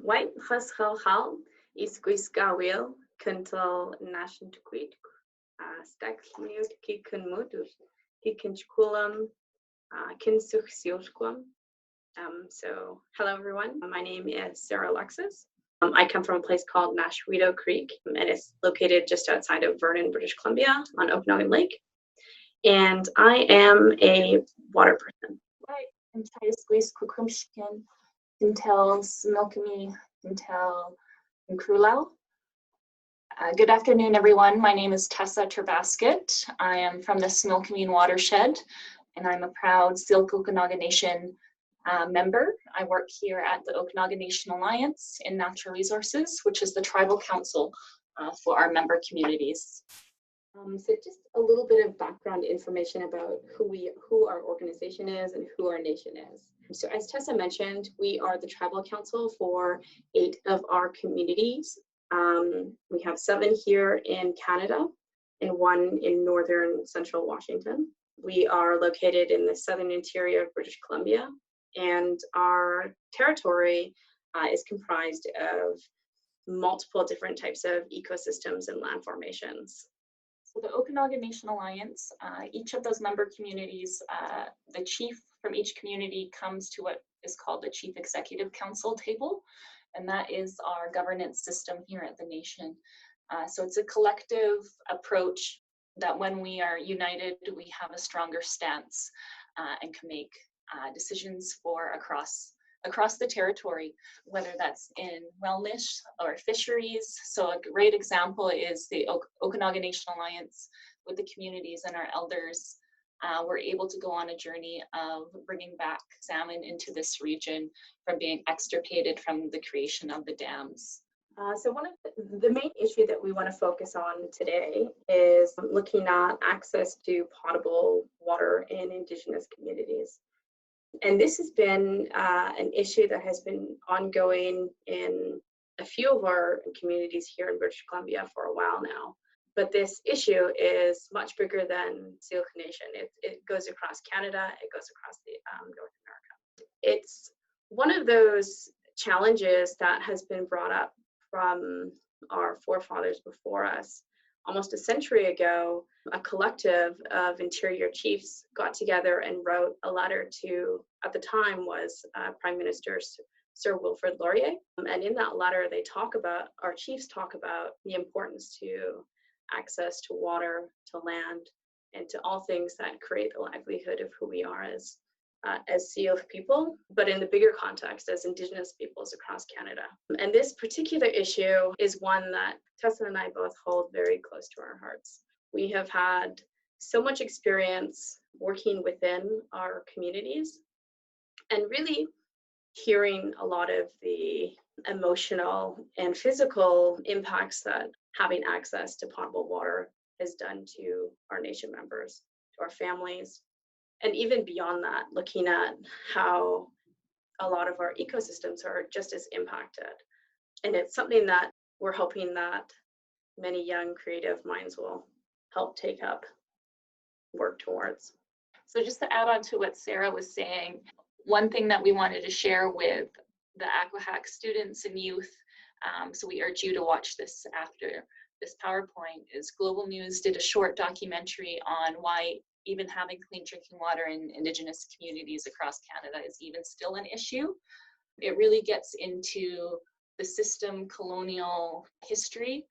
White Hal is Guisgawil, Kuntal Nation to Quit, Stackmute, Kikan Mutus, Kikinchkulam, Kinsuchsiosquam. So, hello everyone. My name is Sarah Alexis. I come from a place called Nashwedo Creek, and it's located just outside of Vernon, British Columbia, on Okanagan Lake. And I am a water person. I'm trying to squeeze Kukumshkin until Smilkami until Nkrulau. Good afternoon, everyone. My name is Tessa Terbasket. I am from the Smilkami watershed, and I'm a proud Syilx Okanagan Nation member. I work here at the Okanagan Nation Alliance in Natural Resources, which is the tribal council for our member communities. So just a little bit of background information about who our organization is and who our nation is. So as Tessa mentioned, we are the tribal council for 8 of our communities. We have 7 here in Canada and 1 in northern central Washington. We are located in the southern interior of British Columbia, and our territory is comprised of multiple different types of ecosystems and land formations. So the Okanagan Nation Alliance, each of those member communities, the chief from each community comes to what is called the Chief Executive Council table, and that is our governance system here at the nation. So it's a collective approach that when we are united, we have a stronger stance and can make decisions for across the territory, whether that's in wellness or fisheries. So a great example is the Okanagan Nation Alliance with the communities and our elders. We're able to go on a journey of bringing back salmon into this region from being extirpated from the creation of the dams. So one of the main issue that we want to focus on today is looking at access to potable water in Indigenous communities. And this has been an issue that has been ongoing in a few of our communities here in British Columbia for a while now. But this issue is much bigger than Syilx Nation. It goes across Canada, it goes across the North America. It's one of those challenges that has been brought up from our forefathers before us. Almost a century ago, a collective of interior chiefs got together and wrote a letter to, at the time was Prime Minister Sir Wilfrid Laurier. And in that letter, our chiefs talk about the importance to access to water, to land, and to all things that create the livelihood of who we are as Syilx people, but in the bigger context as Indigenous peoples across Canada. And this particular issue is one that Tessa and I both hold very close to our hearts. We have had so much experience working within our communities and really hearing a lot of the emotional and physical impacts that having access to potable water has done to our nation members, to our families, and even beyond that, looking at how a lot of our ecosystems are just as impacted. And it's something that we're hoping that many young creative minds will help take up, work towards. So just to add on to what Sarah was saying, one thing that we wanted to share with the AquaHack students and youth, so we urge you to watch this after this PowerPoint, is Global News did a short documentary on why even having clean drinking water in Indigenous communities across Canada is even still an issue. It really gets into the system colonial history,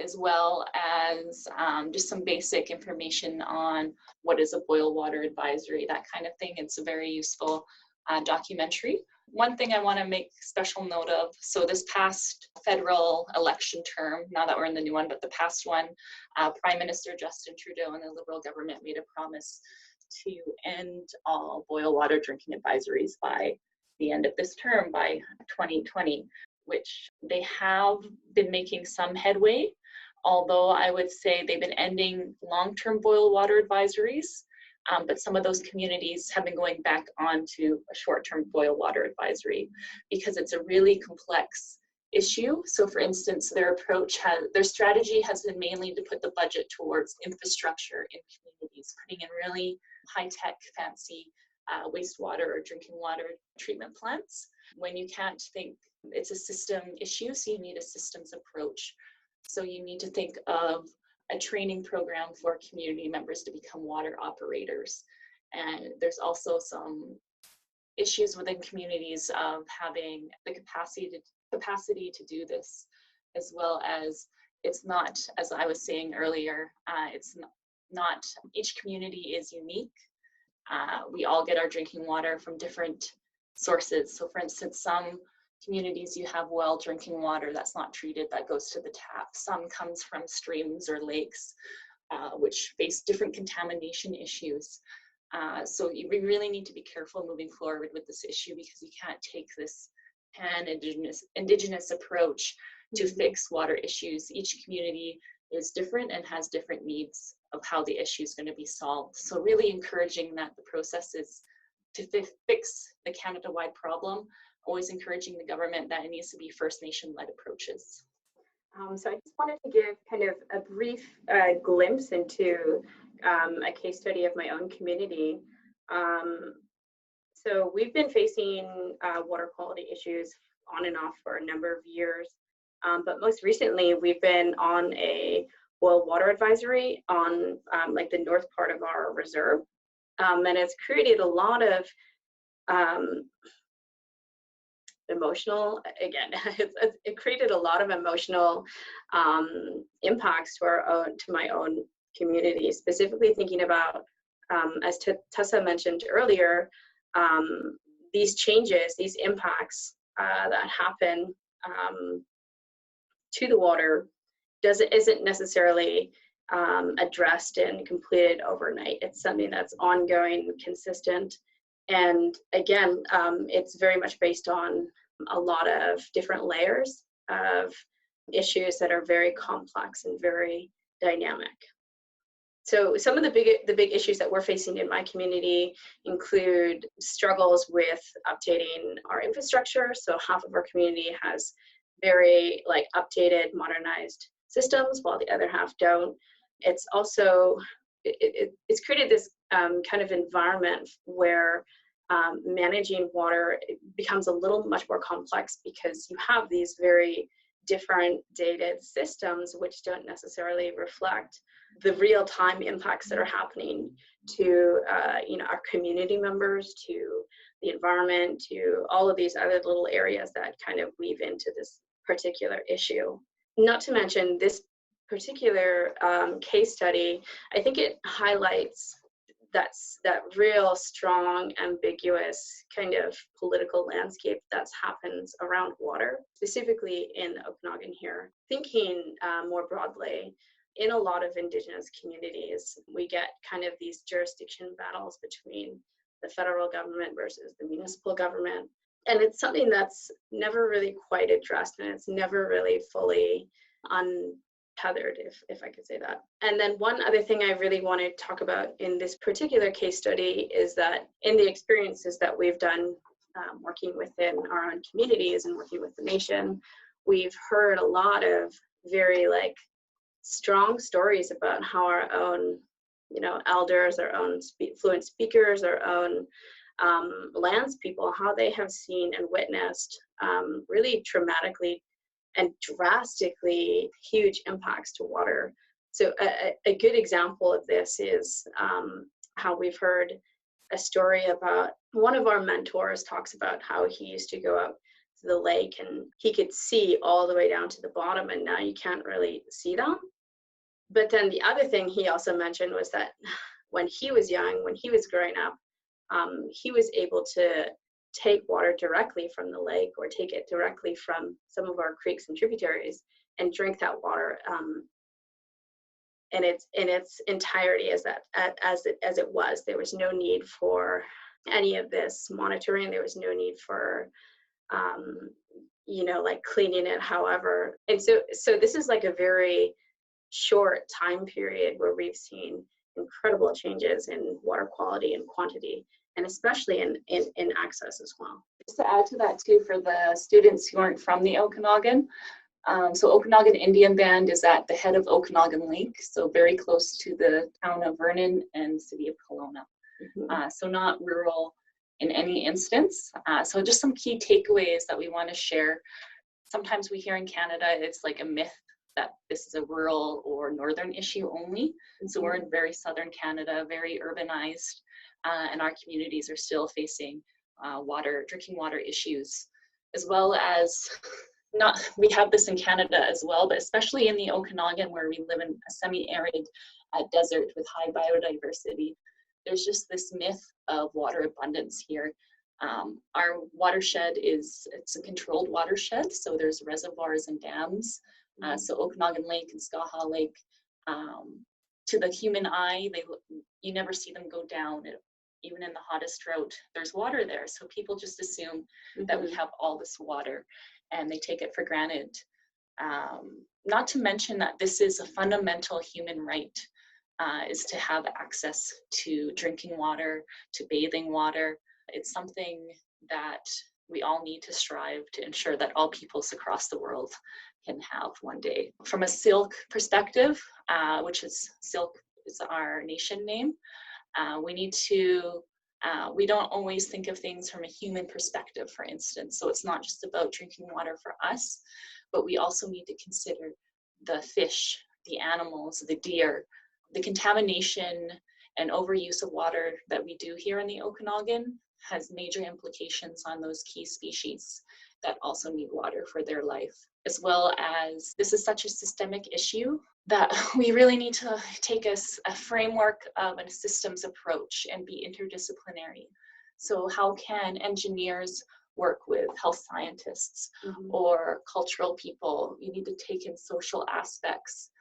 as well as just some basic information on what is a boil water advisory, that kind of thing. It's a very useful documentary. One thing I want to make special note of, so this past federal election term, now that we're in the new one, but the past one, Prime Minister Justin Trudeau and the Liberal government made a promise to end all boil water drinking advisories by the end of this term, by 2020, which they have been making some headway, although I would say they've been ending long-term boil water advisories. But some of those communities have been going back onto a short-term boil water advisory because it's a really complex issue. So for instance, their strategy has been mainly to put the budget towards infrastructure in communities, putting in really high-tech, fancy wastewater or drinking water treatment plants. when you can't think, it's a system issue, so you need a systems approach. So you need to think of a training program for community members to become water operators. And there's also some issues within communities of having the capacity to do this, as well as it's not, as I was saying earlier, it's not each community is unique. We all get our drinking water from different sources. So for instance, some communities you have well drinking water that's not treated, that goes to the tap. Some comes from streams or lakes, which face different contamination issues. So we really need to be careful moving forward with this issue, because you can't take this pan-indigenous approach to fix water issues. Each community is different and has different needs of how the issue is going to be solved. So really encouraging that the process is to fix the Canada-wide problem, always encouraging the government that it needs to be First Nation-led approaches. So I just wanted to give kind of a brief glimpse into a case study of my own community. So we've been facing water quality issues on and off for a number of years, but most recently we've been on a boil water advisory on like the north part of our reserve, and it's created a lot of emotional, again, it created a lot of emotional impacts to my own community, specifically thinking about, as Tessa mentioned earlier, these changes, these impacts that happen to the water isn't necessarily addressed and completed overnight. It's something that's ongoing, consistent, and again, it's very much based on a lot of different layers of issues that are very complex and very dynamic. So some of the big issues that we're facing in my community include struggles with updating our infrastructure. So half of our community has very updated, modernized systems, while the other half don't. It's also, it's created this kind of environment where managing water becomes a little much more complex, because you have these very different dated systems which don't necessarily reflect the real-time impacts that are happening to our community members, to the environment, to all of these other little areas that kind of weave into this particular issue. Not to mention this particular case study, I think it highlights that real strong, ambiguous kind of political landscape that happens around water, specifically in Okanagan here. Thinking more broadly, in a lot of Indigenous communities, we get kind of these jurisdiction battles between the federal government versus the municipal government. And it's something that's never really quite addressed, and it's never really fully untethered, if I could say that. And then one other thing I really want to talk about in this particular case study is that in the experiences that we've done working within our own communities and working with the nation, we've heard a lot of very strong stories about how our own elders, our own fluent speakers, our own lands people, how they have seen and witnessed really traumatically and drastically huge impacts to water. So a good example of this is how we've heard a story about one of our mentors talks about how he used to go out to the lake and he could see all the way down to the bottom, and now you can't really see them. But then the other thing he also mentioned was that when he was young, when he was growing up, he was able to take water directly from the lake or take it directly from some of our creeks and tributaries and drink that water in its entirety as it was. There was no need for any of this monitoring. There was no need for cleaning it, however. And so this is a very short time period where we've seen incredible changes in water quality and quantity, and especially in access as well. Just to add to that too, for the students who aren't from the Okanagan, so Okanagan Indian Band is at the head of Okanagan Lake, so very close to the town of Vernon and city of Kelowna. So not rural, in any instance. So just some key takeaways that we want to share. Sometimes we hear in Canada, it's like a myth that this is a rural or northern issue only. So we're in very southern Canada, very urbanized, and our communities are still facing drinking water issues, as well as we have this in Canada as well, but especially in the Okanagan, where we live in a semi-arid desert with high biodiversity. There's just this myth of water abundance here. Our watershed it's a controlled watershed, so there's reservoirs and dams. So Okanagan Lake and Skaha Lake, to the human eye, you never see them go down. Even in the hottest drought, there's water there. So people just assume that we have all this water and they take it for granted. Not to mention that this is a fundamental human right, is to have access to drinking water, to bathing water. It's something that we all need to strive to ensure that all peoples across the world can have one day. From a Silk perspective, which is Silk is our nation name, we don't always think of things from a human perspective, for instance. So it's not just about drinking water for us, but we also need to consider the fish, the animals, the deer, the contamination and overuse of water that we do here in the Okanagan has major implications on those key species that also need water for their life, as well as this is such a systemic issue that we really need to take a framework of a systems approach and be interdisciplinary. So how can engineers work with health scientists or cultural people? You need to take in social aspects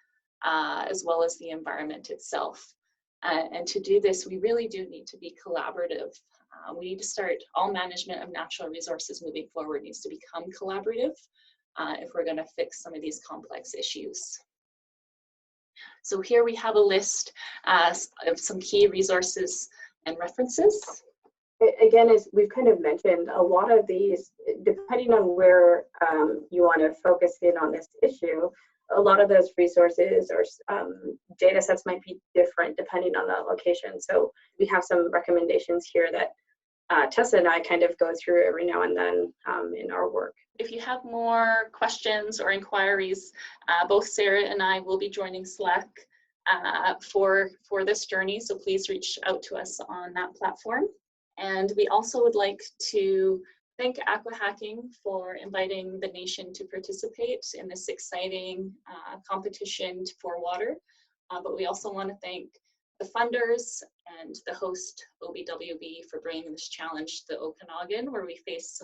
as well as the environment itself. And to do this, we really do need to be collaborative. We need to start, all management of natural resources moving forward needs to become collaborative if we're going to fix some of these complex issues. So here we have a list of some key resources and references. Again, as we've kind of mentioned, a lot of these, depending on where you want to focus in on this issue, a lot of those resources or data sets might be different depending on the location. So we have some recommendations here that Tessa and I kind of go through every now and then in our work. If you have more questions or inquiries, both Sarah and I will be joining Slack for this journey, so please reach out to us on that platform. And we also would like to thank AquaHacking for inviting the nation to participate in this exciting competition for water. But we also want to thank the funders and the host OBWB for bringing this challenge to the Okanagan, where we face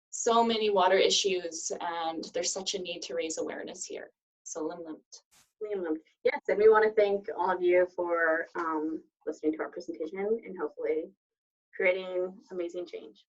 so many water issues and there's such a need to raise awareness here. So Limlimt. Yes, and we want to thank all of you for listening to our presentation and hopefully creating amazing change.